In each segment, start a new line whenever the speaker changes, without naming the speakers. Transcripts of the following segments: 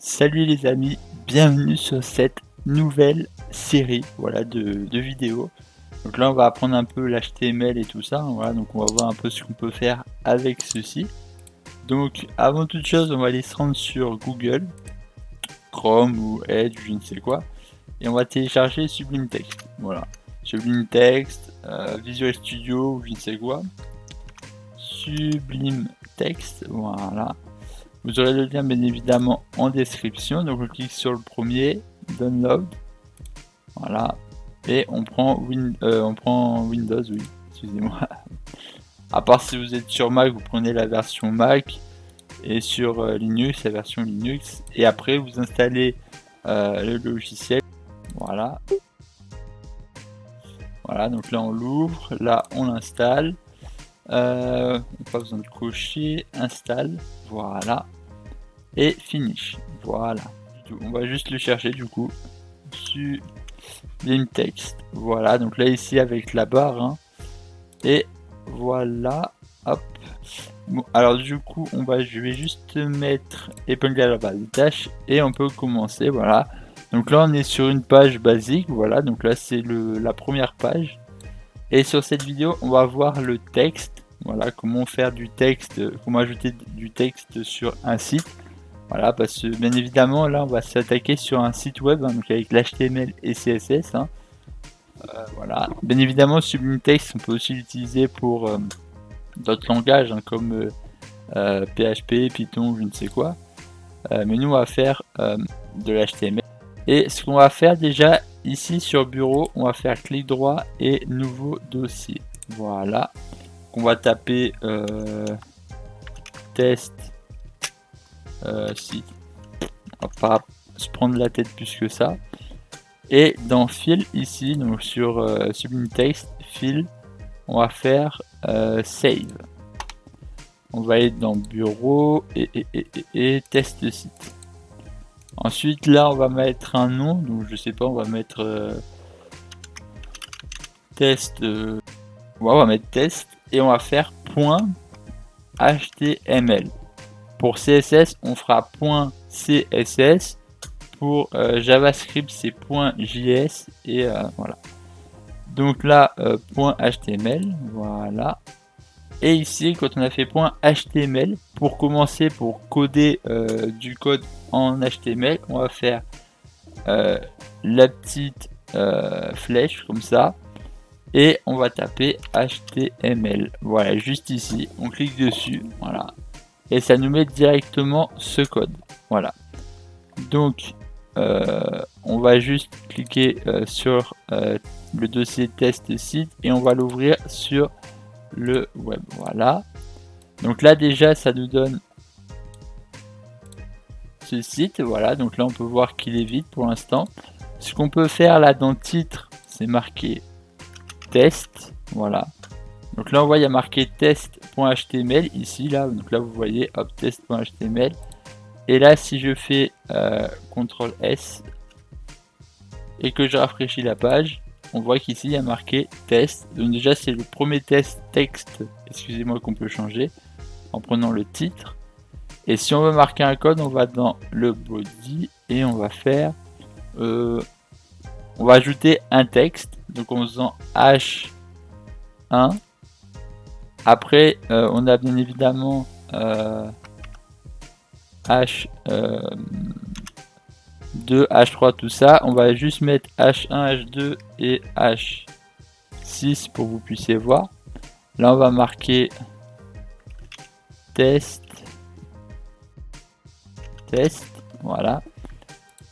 Salut les amis, bienvenue sur cette nouvelle série de vidéos. Donc là on va apprendre un peu l'HTML et tout ça, voilà, donc on va voir un peu ce qu'on peut faire avec ceci. Donc avant toute chose on va aller se rendre sur Google, Chrome ou Edge, je ne sais quoi, et on va télécharger Sublime Text. Voilà, Sublime Text, Visual Studio ou je ne sais quoi. Sublime Text, voilà. Vous aurez le lien bien évidemment en description. Donc on clique sur le premier, download. Voilà. Et on prend, Windows, oui, excusez-moi. À part si vous êtes sur Mac, vous prenez la version Mac. Et sur Linux, la version Linux. Et après vous installez le logiciel. Voilà. Voilà, donc là on l'ouvre, là on l'installe. On n'a pas besoin de cocher, installe, voilà, et finish, voilà. On va juste le chercher du coup, Sublime Text, voilà, donc là ici avec la barre, hein, et voilà, hop. Bon, alors du coup, je vais juste mettre épingle à la barre de tâches et on peut commencer, voilà. Donc là on est sur une page basique, voilà, donc là c'est la première page. Et sur cette vidéo, on va voir le texte, voilà, comment faire du texte, comment ajouter du texte sur un site. Voilà, parce que bien évidemment, là, on va s'attaquer sur un site web, hein, donc avec l'HTML et CSS. Hein. Voilà. Bien évidemment, Sublime Text, on peut aussi l'utiliser pour d'autres langages, hein, comme PHP, Python, je ne sais quoi. Mais nous, on va faire de l'HTML. Et ce qu'on va faire déjà, ici sur bureau, on va faire clic droit et nouveau dossier. Voilà. On va taper test site. On va pas se prendre la tête plus que ça. Et dans fil ici, donc sur Sublime Text, fil, on va faire save. On va aller dans bureau et test site. Ensuite là on va mettre un nom, donc je sais pas, on va mettre test, ouais, on va mettre test et on va faire .html. Pour CSS on fera .css, pour JavaScript c'est .js et voilà. Donc là .html, voilà. Et ici, quand on a fait .html, pour commencer, pour coder du code en HTML, on va faire la petite flèche comme ça. Et on va taper HTML. Voilà, juste ici. On clique dessus. Voilà. Et ça nous met directement ce code. Voilà. Donc, on va juste cliquer sur le dossier test site et on va l'ouvrir sur le web, voilà. Donc là déjà ça nous donne ce site, voilà. Donc là on peut voir qu'il est vide pour l'instant. Ce qu'on peut faire là dans titre, c'est marquer test, voilà. Donc là on voit il y a marqué test.html ici, là. Donc là vous voyez, hop, test.html. Et là si je fais CTRL S et que je rafraîchis la page, on voit qu'ici il y a marqué test. Donc déjà c'est le premier test texte, excusez-moi, qu'on peut changer en prenant le titre. Et si on veut marquer un code, on va dans le body et on va faire on va ajouter un texte, donc en faisant H1. Après on a bien évidemment H2, H3, tout ça. On va juste mettre H1, H2 et H6 pour que vous puissiez voir. Là on va marquer test, voilà.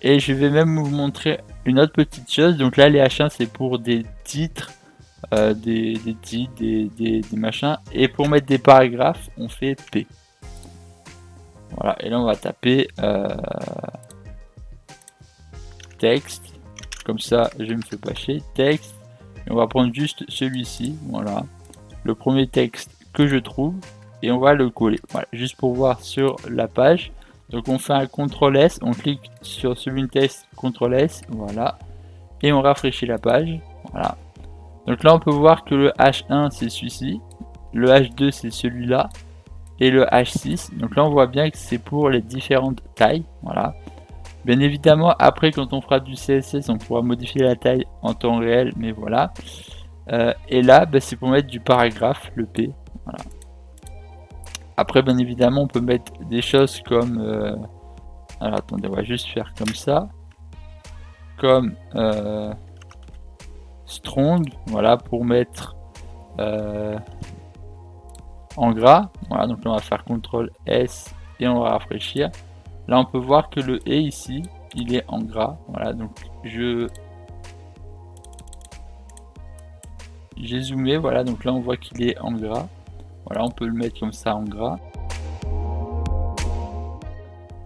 Et je vais même vous montrer une autre petite chose. Donc là les H1 c'est pour des titres, des titres, des machins. Et pour mettre des paragraphes on fait P. Voilà, et là on va taper texte, comme ça je me fais pas chier, texte, et on va prendre juste celui-ci, voilà, le premier texte que je trouve, et on va le coller, voilà, juste pour voir sur la page. Donc on fait un CTRL S, on clique sur Sublime Text, CTRL S, voilà, et on rafraîchit la page, voilà. Donc là on peut voir que le H1 c'est celui-ci, le H2 c'est celui-là, et le H6, donc là on voit bien que c'est pour les différentes tailles, voilà. Bien évidemment, après, quand on fera du CSS, on pourra modifier la taille en temps réel, mais voilà. Et là, bah, c'est pour mettre du paragraphe, le P. Voilà. Après, bien évidemment, on peut mettre des choses comme... alors, attendez, on va juste faire comme ça. Comme strong, voilà, pour mettre en gras. Voilà, donc là, on va faire CTRL S et on va rafraîchir. Là, on peut voir que le E ici, il est en gras. Voilà, donc j'ai zoomé, voilà, donc là, on voit qu'il est en gras. Voilà, on peut le mettre comme ça en gras.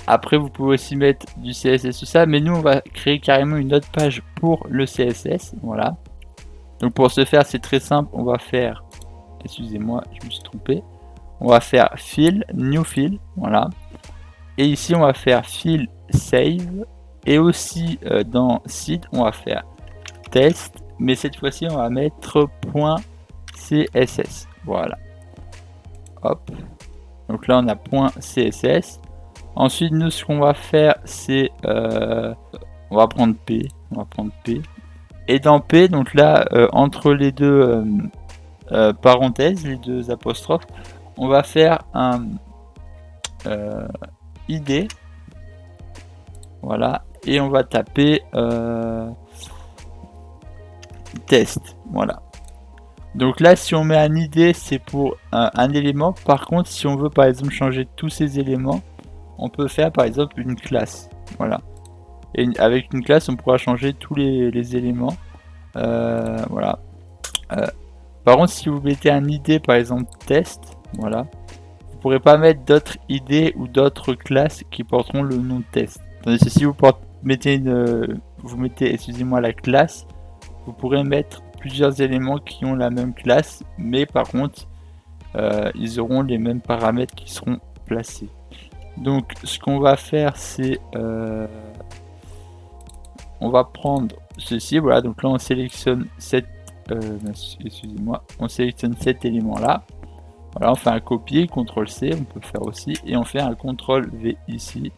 Après, vous pouvez aussi mettre du CSS, tout ça, mais nous, on va créer carrément une autre page pour le CSS. Voilà. Donc, pour ce faire, c'est très simple. On va faire, excusez-moi, je me suis trompé. On va faire Fill, New Fill, voilà. Et ici, on va faire Fill, Save. Et aussi, dans Seed, on va faire Test. Mais cette fois-ci, on va mettre .css. Voilà. Hop. Donc là, on a .css. Ensuite, nous, ce qu'on va faire, c'est... on va prendre P. On va prendre P. Et dans P, donc là, entre les deux parenthèses, les deux apostrophes, on va faire un ID. Voilà. Et on va taper test. Voilà. Donc là, si on met un ID, c'est pour un élément. Par contre, si on veut, par exemple, changer tous ces éléments, on peut faire, par exemple, une classe. Voilà. Et avec une classe, on pourra changer tous les éléments. Voilà. Par contre, si vous mettez un ID, par exemple, test, voilà, vous pourrez pas mettre d'autres ID ou d'autres classes qui porteront le nom de test. Tandis que si vous mettez excusez-moi, la classe, vous pourrez mettre plusieurs éléments qui ont la même classe, mais par contre, ils auront les mêmes paramètres qui seront placés. Donc, ce qu'on va faire, c'est on va prendre ceci. Voilà, donc là, on sélectionne excusez-moi, on sélectionne cet élément-là. Voilà, on fait un copier, CTRL-C, on peut faire aussi, et on fait un CTRL-V ici.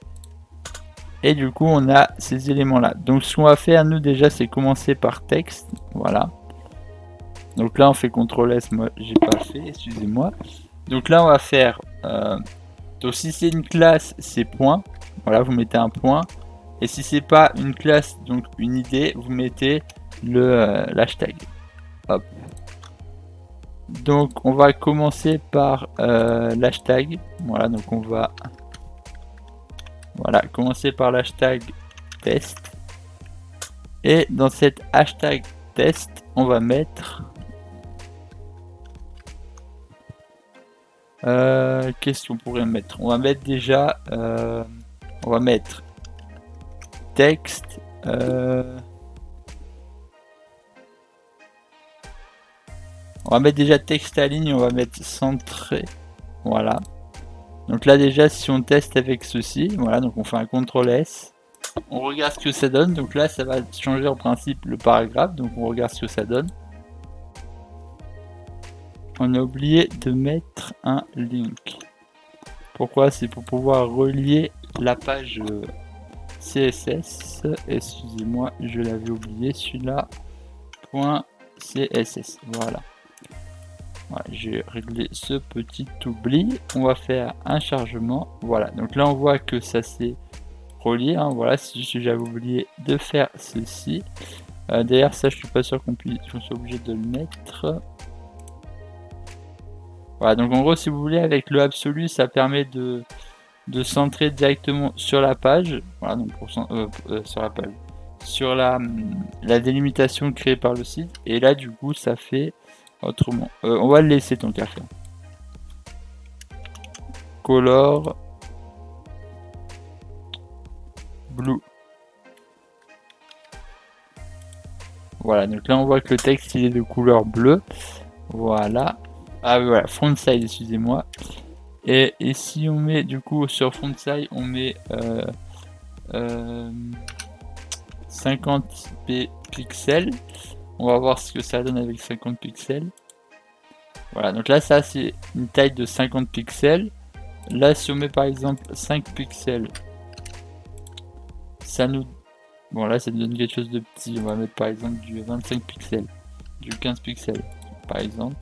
Et du coup, on a ces éléments-là. Donc, ce qu'on va faire, nous, déjà, c'est commencer par texte. Voilà. Donc là, on fait CTRL-S, moi, j'ai pas fait, excusez-moi. Donc là, on va faire... donc, si c'est une classe, c'est point. Voilà, vous mettez un point. Et si c'est pas une classe, donc une idée, vous mettez l'hashtag. Hop. Donc on va commencer par l'hashtag. Voilà, donc on va commencer par l'hashtag test. Et dans cette hashtag test, on va mettre qu'est-ce qu'on pourrait mettre? On va mettre déjà on va mettre texte on va mettre déjà texte à ligne, on va mettre centré. Voilà. Donc là déjà si on teste avec ceci, voilà, donc on fait un CTRL S. On regarde ce que ça donne. Donc là ça va changer en principe le paragraphe. Donc on regarde ce que ça donne. On a oublié de mettre un link. Pourquoi? C'est pour pouvoir relier la page CSS. Excusez-moi, je l'avais oublié celui-là. .css. Voilà. Voilà, j'ai réglé ce petit oubli. On va faire un chargement. Voilà, donc là on voit que ça s'est relié. Hein. Voilà, si j'avais oublié de faire ceci. D'ailleurs, ça je suis pas sûr qu'on soit obligé de le mettre. Voilà, donc en gros, si vous voulez, avec le absolu, ça permet de centrer directement sur la page. Voilà, donc sur la page. Sur la délimitation créée par le site. Et là, du coup, ça fait autrement. On va le laisser tant qu'à faire. Color blue. Voilà, donc là on voit que le texte il est de couleur bleue. Voilà. Ah oui, voilà, front side, excusez-moi. Et si on met du coup sur front side, on met 50 pixels. On va voir ce que ça donne avec 50 pixels. Voilà, donc là ça c'est une taille de 50 pixels. Là si on met par exemple 5 pixels, ça nous... Bon là ça nous donne quelque chose de petit, on va mettre par exemple du 25 pixels, du 15 pixels par exemple,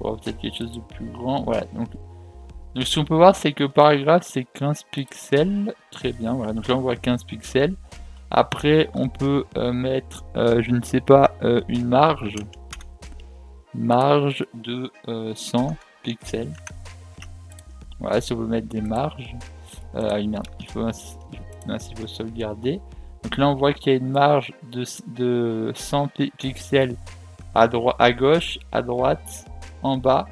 on va peut-être quelque chose de plus grand, voilà. Donc ce qu'on peut voir c'est que paragraphe c'est 15 pixels, très bien, voilà, donc là on voit 15 pixels. Après on peut mettre, je ne sais pas, une marge de 100 pixels. Voilà, si on veut mettre des marges, merde, il faut sauvegarder. Donc là on voit qu'il y a une marge de 100 pixels à gauche, à droite, en bas,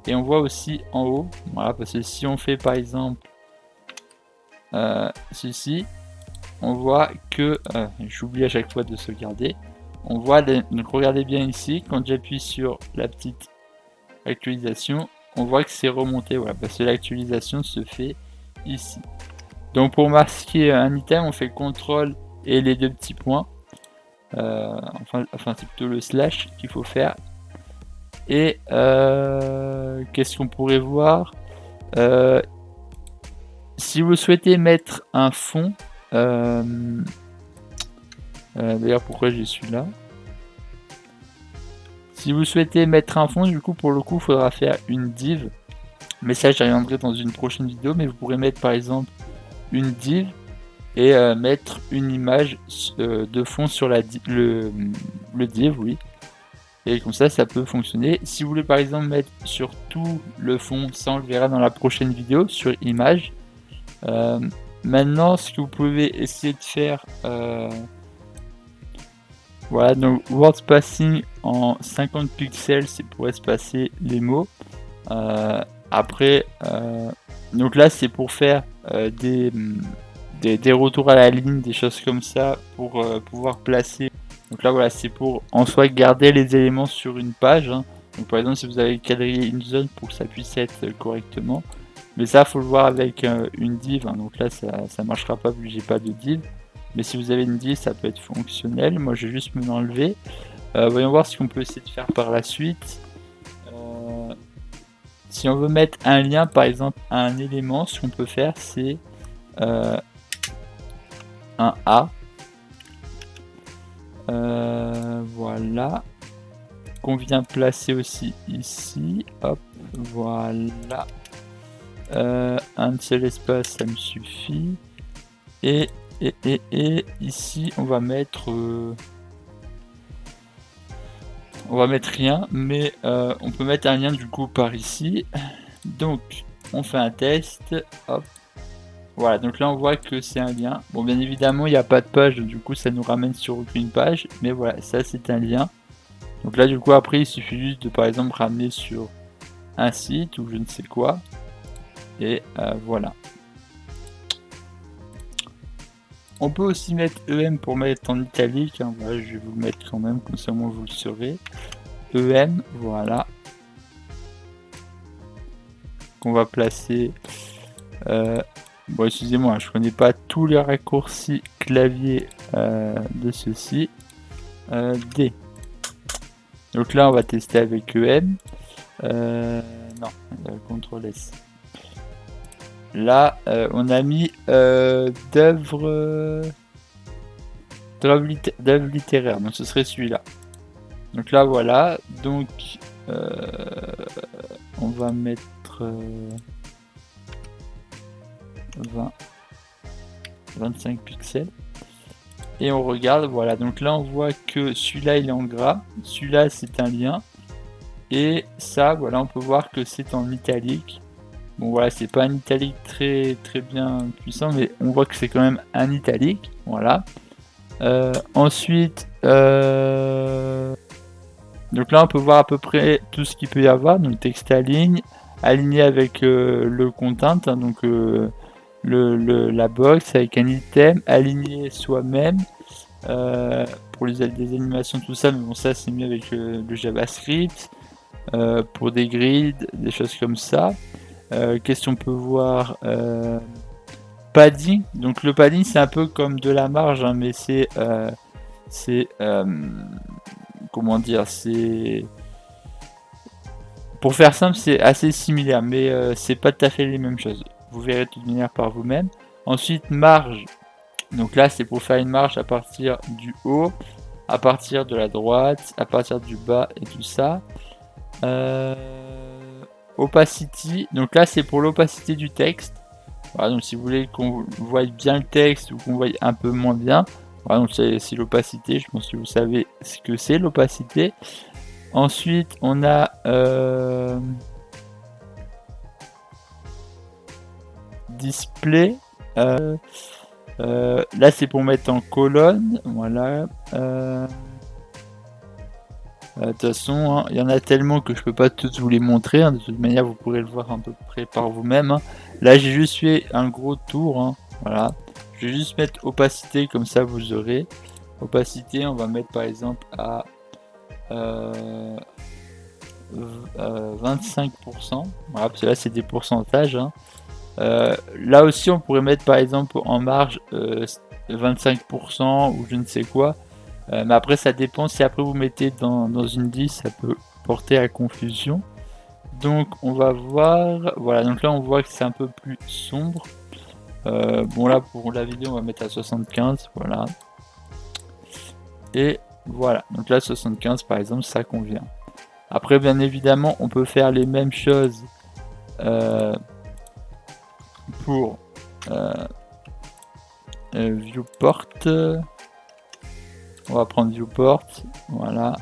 et on voit aussi en haut. Voilà, parce que si on fait par exemple ceci, on voit que j'oublie à chaque fois de sauvegarder. On voit donc regardez bien ici, quand j'appuie sur la petite actualisation, on voit que c'est remonté, voilà, parce que l'actualisation se fait ici. Donc pour masquer un item, on fait CTRL et les deux petits points. Enfin c'est plutôt le slash qu'il faut faire. Et qu'est-ce qu'on pourrait voir, si vous souhaitez mettre un fond, d'ailleurs pourquoi j'y suis là, si vous souhaitez mettre un fond, du coup pour le coup il faudra faire une div, mais ça j'y reviendrai dans une prochaine vidéo. Mais vous pourrez mettre par exemple une div et mettre une image de fond sur le div, oui, et comme ça peut fonctionner. Si vous voulez par exemple mettre sur tout le fond, ça on le verra dans la prochaine vidéo sur image. Maintenant ce que vous pouvez essayer de faire, voilà, donc word spacing en 50 pixels, c'est pour espacer les mots. Après donc là c'est pour faire des retours à la ligne, des choses comme ça, pour pouvoir placer. Donc là voilà, c'est pour en soi garder les éléments sur une page, hein. Donc par exemple si vous avez quadrillé une zone pour que ça puisse être correctement, mais ça faut le voir avec une div, hein. Donc là ça marchera pas vu que j'ai pas de div, mais si vous avez une div ça peut être fonctionnel. Moi je vais juste me l'enlever. Voyons voir ce qu'on peut essayer de faire par la suite. Si on veut mettre un lien par exemple à un élément, ce qu'on peut faire c'est un A, voilà, qu'on vient placer aussi ici, hop, voilà, un seul espace ça me suffit, et ici on va mettre rien, mais on peut mettre un lien du coup par ici. Donc on fait un test, hop. Voilà, donc là on voit que c'est un lien. Bon, bien évidemment il n'y a pas de page, donc du coup ça nous ramène sur aucune page, mais voilà, ça c'est un lien. Donc là du coup après il suffit juste de par exemple ramener sur un site ou je ne sais quoi, et voilà. On peut aussi mettre EM pour mettre en italique, hein. Voilà, je vais vous le mettre quand même, comme ça au moins vous le saurez. EM, voilà. Qu'on va placer... bon, excusez-moi, je connais pas tous les raccourcis clavier de ceci. D. Donc là, on va tester avec EM. Non, CTRL S. Là, on a mis d'œuvre littéraire, donc ce serait celui-là. Donc là, voilà. Donc, on va mettre 25 pixels. Et on regarde, voilà. Donc là, on voit que celui-là, il est en gras. Celui-là, c'est un lien. Et ça, voilà, on peut voir que c'est en italique. Bon, voilà, c'est pas un italique très bien puissant, mais on voit que c'est quand même un italique. Voilà. Ensuite, donc là, on peut voir à peu près tout ce qu'il peut y avoir. Donc, texte à ligne, aligné avec le content, hein, donc la box avec un item, aligné soi-même. Pour des animations, tout ça, mais bon, ça c'est mieux avec le JavaScript. Pour des grids, des choses comme ça. Qu'est-ce qu'on peut voir, padding. Donc le padding c'est un peu comme de la marge, hein, mais c'est comment dire, c'est, pour faire simple, c'est assez similaire, mais c'est pas tout à fait les mêmes choses. Vous verrez de toute manière par vous-même. Ensuite marge, Donc là, c'est pour faire une marche à partir du haut, à partir de la droite, à partir du bas et tout ça. Opacity, donc là c'est pour l'opacité du texte. Voilà, donc si vous voulez qu'on voit bien le texte ou qu'on voit un peu moins bien, voilà, donc c'est l'opacité. Je pense que vous savez ce que c'est l'opacité. Ensuite, on a display. Là, c'est pour mettre en colonne. Voilà. De toute façon, hein, il y en a tellement que je peux pas tous vous les montrer. Hein. De toute manière, vous pourrez le voir à peu près par vous-même. Hein. Là, j'ai juste fait un gros tour. Hein. Voilà. Je vais juste mettre opacité, comme ça vous aurez. Opacité, on va mettre par exemple à 25%. Voilà, parce que là, c'est des pourcentages. Hein. Là aussi, on pourrait mettre par exemple en marge 25% ou je ne sais quoi. Mais après, ça dépend. Si après vous mettez dans une 10, ça peut porter à confusion. Donc, on va voir. Voilà, donc là, on voit que c'est un peu plus sombre. Bon, là, pour la vidéo, on va mettre à 75. Voilà. Et voilà. Donc là, 75, par exemple, ça convient. Après, bien évidemment, on peut faire les mêmes choses pour viewport. On va prendre viewport, voilà.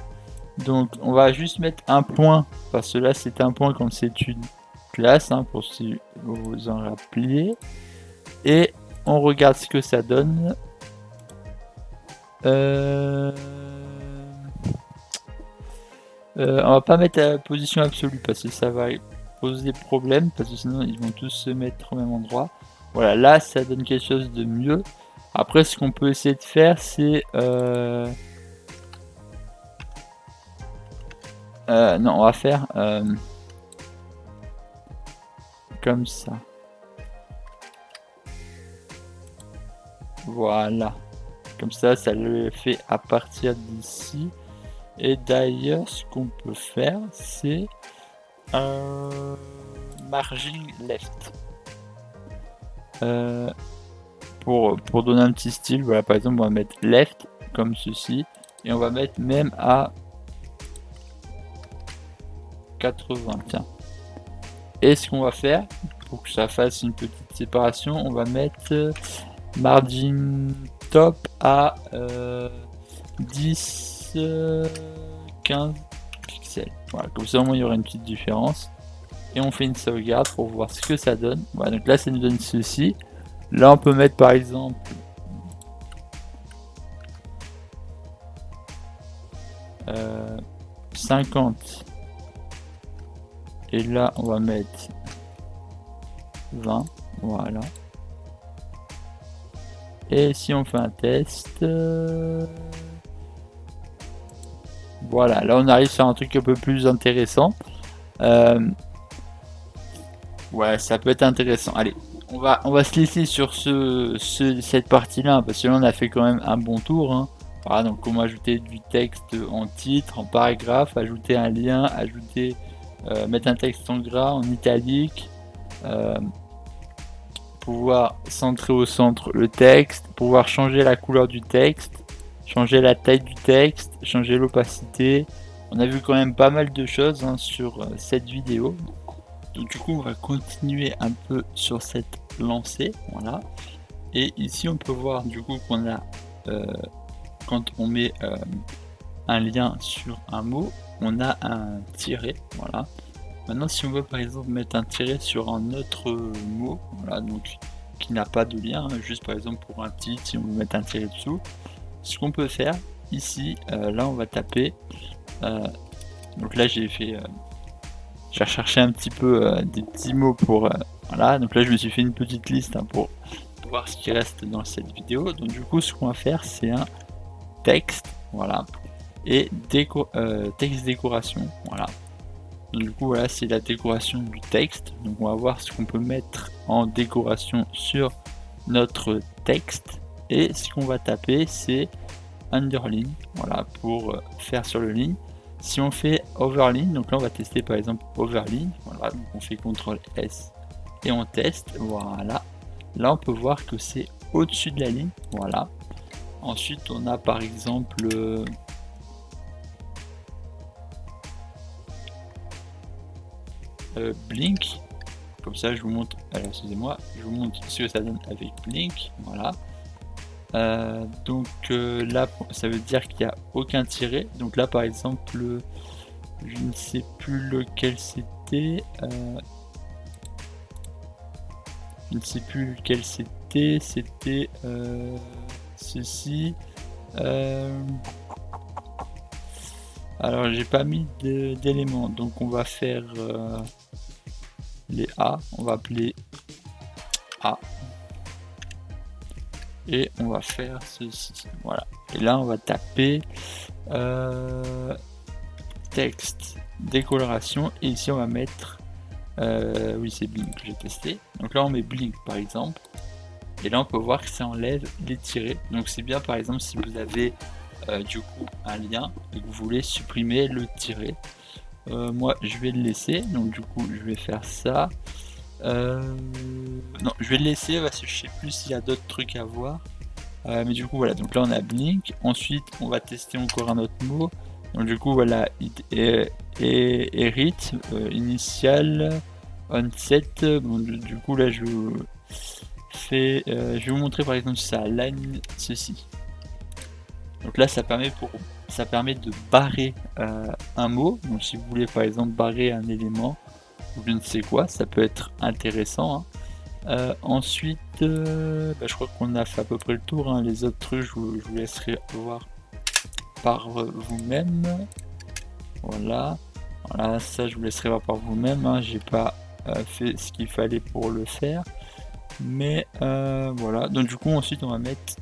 Donc on va juste mettre un point, parce que là c'est un point comme c'est une classe, hein, pour si vous vous en rappeliez. Et on regarde ce que ça donne. On va pas mettre à position absolue, parce que ça va poser problème, parce que sinon ils vont tous se mettre au même endroit. Voilà, là ça donne quelque chose de mieux. Après, ce qu'on peut essayer de faire, c'est non, on va faire comme ça. Voilà. Comme ça le fait à partir d'ici. Et d'ailleurs, ce qu'on peut faire, c'est margin left. Pour donner un petit style, voilà, par exemple, on va mettre left comme ceci. Et on va mettre même à 80. Tiens. Et ce qu'on va faire, pour que ça fasse une petite séparation, on va mettre margin top à 10, 15 pixels. Voilà, comme ça au moins il y aura une petite différence. Et on fait une sauvegarde pour voir ce que ça donne. Voilà, donc là ça nous donne ceci. Là on peut mettre par exemple 50. Et là on va mettre 20. Voilà. Et si on fait un test, voilà, là on arrive sur un truc un peu plus intéressant. Ouais, ça peut être intéressant. Allez, on va se laisser sur cette partie-là, parce que là on a fait quand même un bon tour. Hein. Voilà, donc comment ajouter du texte en titre, en paragraphe, ajouter un lien, mettre un texte en gras, en italique. Pouvoir centrer au centre le texte, pouvoir changer la couleur du texte, changer la taille du texte, changer l'opacité. On a vu quand même pas mal de choses hein, sur cette vidéo. Donc du coup on va continuer un peu sur cette lancée. Voilà. Et ici on peut voir du coup qu'on a quand on met un lien sur un mot, on a un tiret. Voilà. Maintenant, si on veut par exemple mettre un tiret sur un autre mot, voilà, donc qui n'a pas de lien, juste par exemple pour un titre, si on veut mettre un tiret dessous, ce qu'on peut faire ici, là on va taper. Donc là j'ai recherché un petit peu des petits mots pour voilà. Donc là je me suis fait une petite liste hein, pour voir ce qui reste dans cette vidéo. Donc du coup, ce qu'on va faire, c'est un texte, voilà, et texte décoration, voilà. Donc, du coup voilà, c'est la décoration du texte. Donc on va voir ce qu'on peut mettre en décoration sur notre texte. Et ce qu'on va taper c'est underline, voilà, pour faire sur le ligne. Si on fait overline, donc là on va tester par exemple overline, voilà, donc on fait CTRL S et on teste, voilà. Là on peut voir que c'est au-dessus de la ligne, voilà. Ensuite on a par exemple blink, comme ça je vous montre, alors excusez-moi, je vous montre ce que ça donne avec blink, voilà. Donc là ça veut dire qu'il n'y a aucun tiret, donc là par exemple je ne sais plus lequel c'était, je ne sais plus lequel c'était, ceci, alors j'ai pas mis d'éléments, donc on va faire les A, on va appeler A. Et on va faire ceci, voilà. Et là on va taper texte, décoloration, et ici on va mettre, oui c'est blink que j'ai testé. Donc là on met blink par exemple, et là on peut voir que ça enlève les tirets. Donc c'est bien par exemple si vous avez du coup un lien et que vous voulez supprimer le tiret. Moi je vais le laisser, donc du coup je vais faire ça. Non, je vais le laisser parce que je sais plus s'il y a d'autres trucs à voir. Mais du coup voilà, donc là on a blink. Ensuite on va tester encore un autre mot. Donc du coup voilà, et rythme initial onset. Bon, du coup là je vais vous montrer par exemple ça line ceci. Donc là ça permet de barrer un mot. Donc si vous voulez par exemple barrer un élément ou je ne sais quoi, ça peut être intéressant, hein. Ensuite, je crois qu'on a fait à peu près le tour, hein. Les autres trucs, je vous laisserai voir par vous-même. Voilà, ça je vous laisserai voir par vous-même, hein. J'ai pas fait ce qu'il fallait pour le faire, mais voilà. Donc du coup, ensuite on va mettre,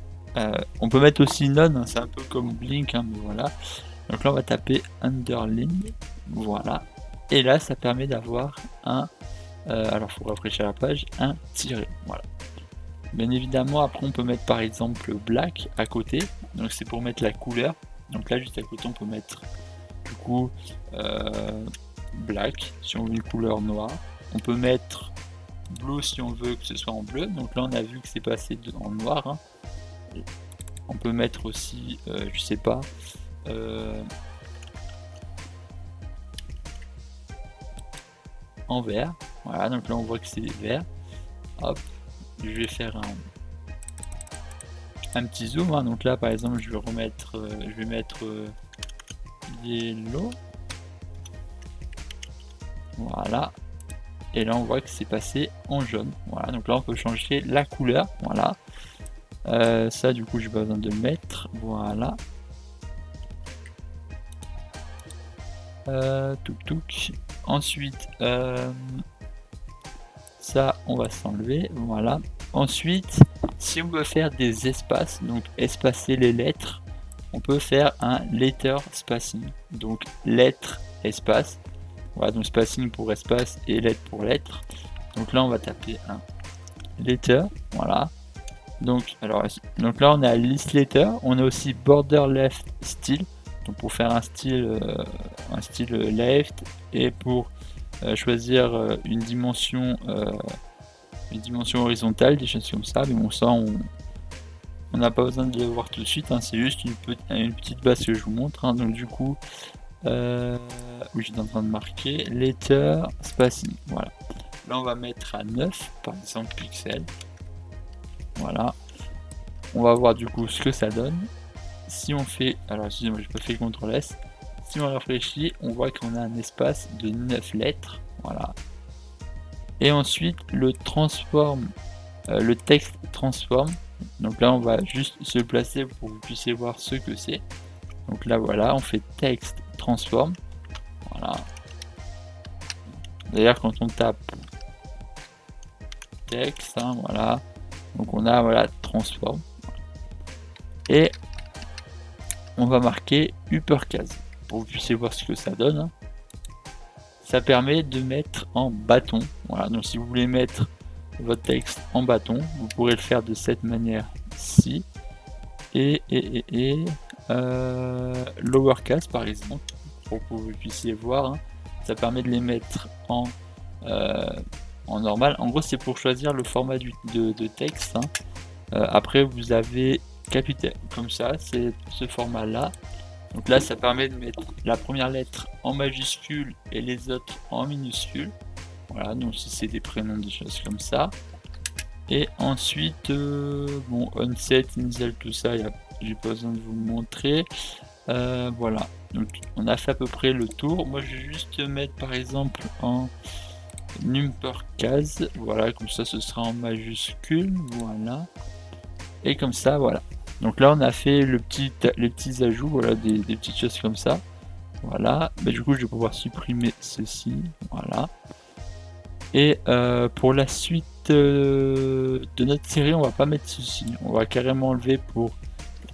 on peut mettre aussi none, hein. C'est un peu comme blink, hein, mais voilà. Donc là on va taper underline, voilà. Et là ça permet d'avoir un alors faut rafraîchir la page, un tiret, voilà. Bien évidemment après on peut mettre par exemple black à côté, donc c'est pour mettre la couleur. Donc là juste à côté on peut mettre du coup black si on veut une couleur noire. On peut mettre blue si on veut que ce soit en bleu, donc là on a vu que c'est passé en noir, hein. On peut mettre aussi je sais pas en vert, voilà, donc là on voit que c'est vert. Hop, je vais faire un petit zoom, hein. Donc là par exemple je vais remettre je vais mettre yellow, voilà, et là on voit que c'est passé en jaune, voilà. Donc là on peut changer la couleur, voilà. Ça du coup j'ai pas besoin de le mettre, voilà. Touc. Ensuite ça on va s'enlever, voilà. Ensuite si on veut faire des espaces, donc espacer les lettres, on peut faire un letter spacing, donc lettre espace, voilà, donc spacing pour espace et lettre pour lettre. Donc là on va taper un letter, voilà. Donc là on a list letter, on a aussi border left style, donc pour faire un style left, et pour choisir une dimension horizontale, des choses comme ça. Mais bon, ça on n'a pas besoin de le voir tout de suite, hein. C'est juste une petite base que je vous montre, hein. Donc du coup oui, j'étais en train de marquer letter spacing, voilà. Là on va mettre à 9 par exemple pixels, voilà. On va voir du coup ce que ça donne. Si on fait, alors excusez-moi j'ai pas fait CTRL S, si on réfléchit on voit qu'on a un espace de 9 lettres, voilà. Et ensuite le transforme, le texte transforme, donc là on va juste se placer pour que vous puissiez voir ce que c'est. Donc là voilà, on fait texte transform, voilà. D'ailleurs quand on tape texte, hein, voilà, donc on a voilà transform, et on va marquer uppercase pour que vous puissiez voir ce que ça donne, hein. Ça permet de mettre en bâton, voilà. Donc si vous voulez mettre votre texte en bâton, vous pourrez le faire de cette manière-ci, et lowercase par exemple, pour que vous puissiez voir, hein. Ça permet de les mettre en normal. En gros c'est pour choisir le format de texte, hein. Après vous avez capital, comme ça, c'est ce format là. Donc là ça permet de mettre la première lettre en majuscule et les autres en minuscule. Voilà, donc si c'est des prénoms, des choses comme ça. Et ensuite, bon, onset, initial, tout ça, j'ai pas besoin de vous montrer. Voilà, donc on a fait à peu près le tour. Moi je vais juste mettre par exemple en number case, voilà, comme ça ce sera en majuscule, voilà. Et comme ça, voilà. Donc là on a fait les petits ajouts, voilà, des petites choses comme ça. Voilà, mais du coup je vais pouvoir supprimer ceci, voilà. Et pour la suite de notre série, on va pas mettre ceci, on va carrément enlever pour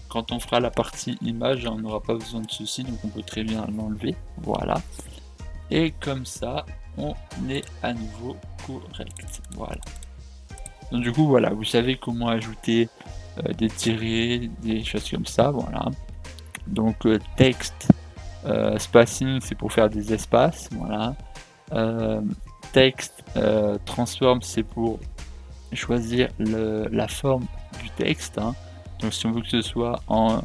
quand on fera la partie image, on n'aura pas besoin de ceci, donc on peut très bien l'enlever, voilà. Et comme ça, on est à nouveau correct, voilà. Donc du coup, voilà, vous savez comment ajouter des tirés, des choses comme ça, voilà. Donc texte, spacing, c'est pour faire des espaces, voilà. Texte, transform, c'est pour choisir la forme du texte, hein. Donc si on veut que ce soit en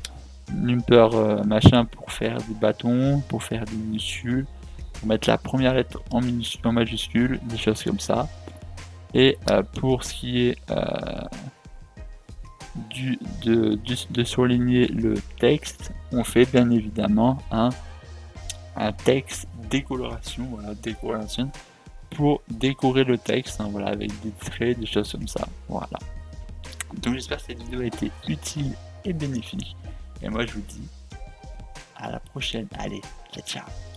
number machin pour faire des bâtons, pour faire des minuscules, pour mettre la première lettre en minuscule, en majuscule, des choses comme ça. Et pour ce qui est de surligner le texte, on fait bien évidemment un texte décoloration, voilà, décoration, pour décorer le texte, hein, voilà, avec des traits, des choses comme ça, voilà. Donc j'espère que cette vidéo a été utile et bénéfique, et moi je vous dis à la prochaine, allez, ciao ciao.